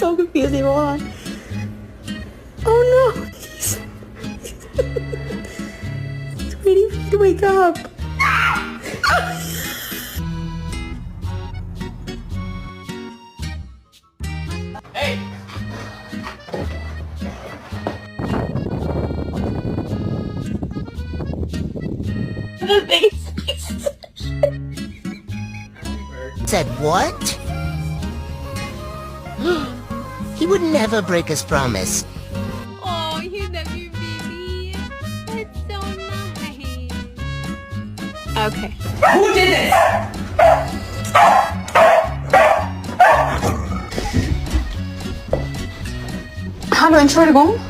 so confusing. Hold on. Oh no! He's waiting for me to wake up. Hey! The face. Said what? He would never break his promise. Oh, you love your baby. That's so nice. Okay. Who did this? Hallo, Entschuldigung.